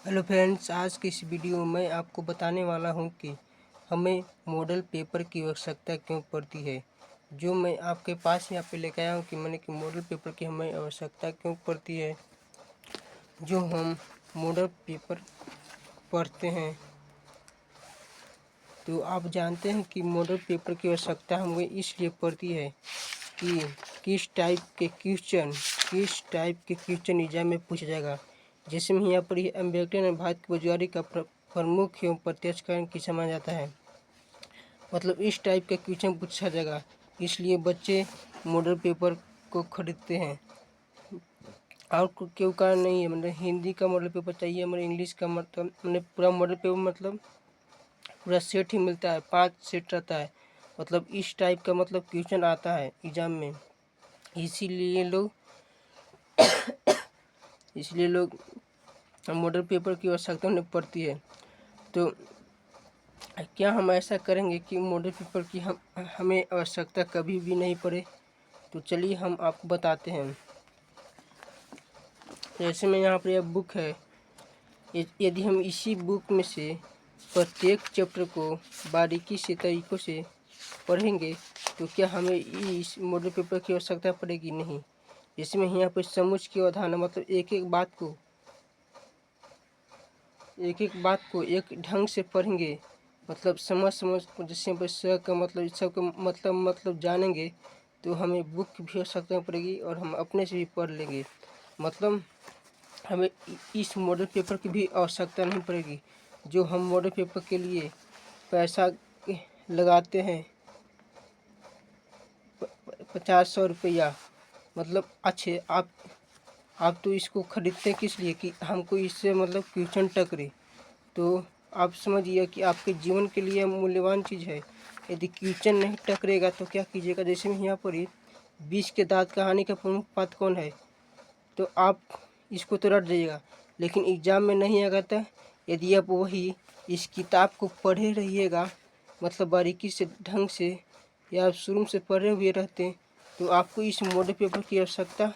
Hello friends, आज की इस वीडियो में आपको बताने वाला हूं कि हमें मॉडल पेपर की आवश्यकता क्यों पड़ती है। जो मैं आपके पास यहाँ पे लेकर आया हूँ कि मॉडल पेपर की हमें आवश्यकता क्यों पड़ती है। जो हम मॉडल पेपर पढ़ते हैं तो आप जानते हैं कि मॉडल पेपर की आवश्यकता हमें इसलिए पड़ती है कि किस टाइप के क्वेश्चन एग्जाम में पूछा जाएगा। जिसमें यहाँ पर अम्बेडकर और भारत की बुजुर्गी का प्रमुख एवं प्रत्यक्ष कारण की समझ जाता है। मतलब इस टाइप का क्वेश्चन पूछा जाएगा, इसलिए बच्चे मॉडल पेपर को खरीदते हैं। और क्यों कारण नहीं है, मतलब हिंदी का मॉडल पेपर चाहिए, मतलब इंग्लिश का मतलब पूरा मॉडल पेपर मतलब पूरा सेट ही मिलता है, 5 सेट रहता है। मतलब इस टाइप का मतलब क्वेश्चन आता है एग्जाम में, इसीलिए लोग मॉडल पेपर की आवश्यकता उन्हें पड़ती है। तो क्या हम ऐसा करेंगे कि मॉडल पेपर की हमें आवश्यकता कभी भी नहीं पड़े? तो चलिए हम आपको बताते हैं। जैसे मैं यहाँ पर यह बुक है, यदि हम इसी बुक में से प्रत्येक चैप्टर को बारीकी से तरीक़ों से पढ़ेंगे तो क्या हमें इस मॉडल पेपर की आवश्यकता पड़ेगी? नहीं। इसमें यहाँ पर समुच्चय की अवधारणा मतलब एक एक बात को एक ढंग से पढ़ेंगे, मतलब समझ जैसे स का मतलब सब का मतलब जानेंगे तो हमें बुक की भी आवश्यकता पड़ेगी और हम अपने से भी पढ़ लेंगे। मतलब हमें इस मॉडल पेपर की भी आवश्यकता नहीं पड़ेगी। जो हम मॉडल पेपर के लिए पैसा लगाते हैं 50-100 रुपया, मतलब अच्छे आप तो इसको खरीदते हैं किस लिए कि हमको इससे मतलब क्वेश्चन टकरे। तो आप समझिए कि आपके जीवन के लिए मूल्यवान चीज़ है। यदि क्वेश्चन नहीं टकरेगा तो क्या कीजिएगा। जैसे में यहाँ पर ही 20 के दांत कहानी का प्रमुख पात्र कौन है, तो आप इसको तो रट जाइएगा, लेकिन एग्जाम में नहीं आएगा। तो यदि आप वही इस किताब को पढ़े रहिएगा, मतलब बारीकी से ढंग से, या आप शुरू से पढ़े हुए रहते हैं तो आपको इस मॉडल पेपर की आवश्यकता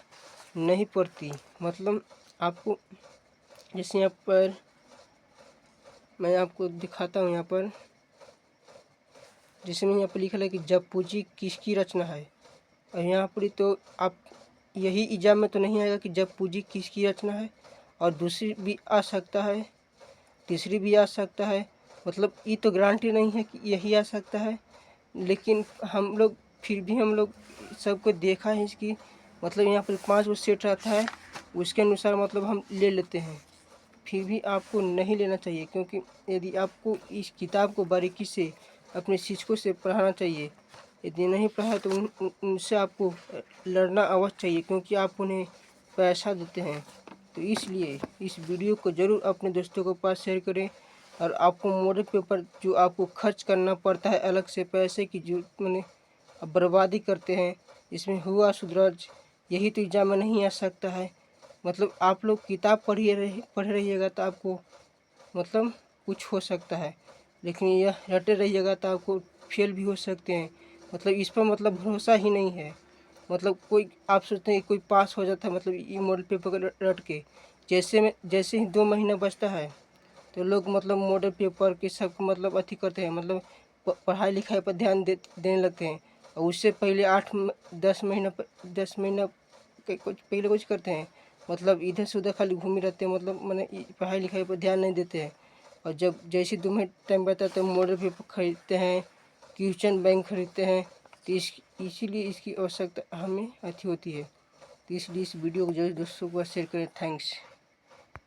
नहीं पड़ती। मतलब आपको जैसे यहाँ पर मैं आपको दिखाता हूँ, यहाँ पर जिसमें यहाँ पर लिखा है कि जब पूंजी किसकी रचना है। और यहाँ पर तो आप यही एग्जाम में तो नहीं आएगा कि जब पूंजी किसकी रचना है, और दूसरी भी आ सकता है, तीसरी भी आ सकता है। मतलब ये तो गारंटी नहीं है कि यही आ सकता है, लेकिन फिर भी हम लोग सबको देखा है इसकी, मतलब यहाँ पर 5 वो सेट रहता है, उसके अनुसार मतलब हम ले लेते हैं। फिर भी आपको नहीं लेना चाहिए, क्योंकि यदि आपको इस किताब को बारीकी से अपने शिक्षकों से पढ़ाना चाहिए। यदि नहीं पढ़ा तो उनसे आपको लड़ना अवश्य चाहिए, क्योंकि आप उन्हें पैसा देते हैं। तो इसलिए इस वीडियो को ज़रूर अपने दोस्तों के पास शेयर करें। और आपको मॉडल पेपर जो आपको खर्च करना पड़ता है अलग से पैसे की, जो मैंने बर्बादी करते हैं, इसमें हुआ सुधराज यही तो एग्जाम में नहीं आ सकता है। मतलब आप लोग किताब पढ़ रहिएगा तो आपको मतलब कुछ हो सकता है, लेकिन यह रटे रहिएगा तो आपको फेल भी हो सकते हैं। मतलब इस पर मतलब भरोसा ही नहीं है। मतलब कोई आप सोचते हैं कोई पास हो जाता है मतलब ये मॉडल पेपर को रट के, जैसे ही 2 महीना बचता है तो लोग मतलब मॉडल पेपर के सब मतलब अथी करते हैं, मतलब पढ़ाई लिखाई पर ध्यान देने लगते हैं। और उससे पहले 10 महीना कुछ पहले कुछ करते हैं, मतलब इधर से उधर खाली घूमे रहते हैं, मतलब मैंने पढ़ाई लिखाई पर ध्यान नहीं देते हैं। और जब जैसे 2 महीने टाइम बचता है तो मॉडल पेपर खरीदते हैं, क्वेश्चन बैंक खरीदते हैं। तो इसीलिए इसकी आवश्यकता हमें अथी होती है। तो इसलिए इस वीडियो को जरूर दोस्तों को शेयर करें। थैंक्स।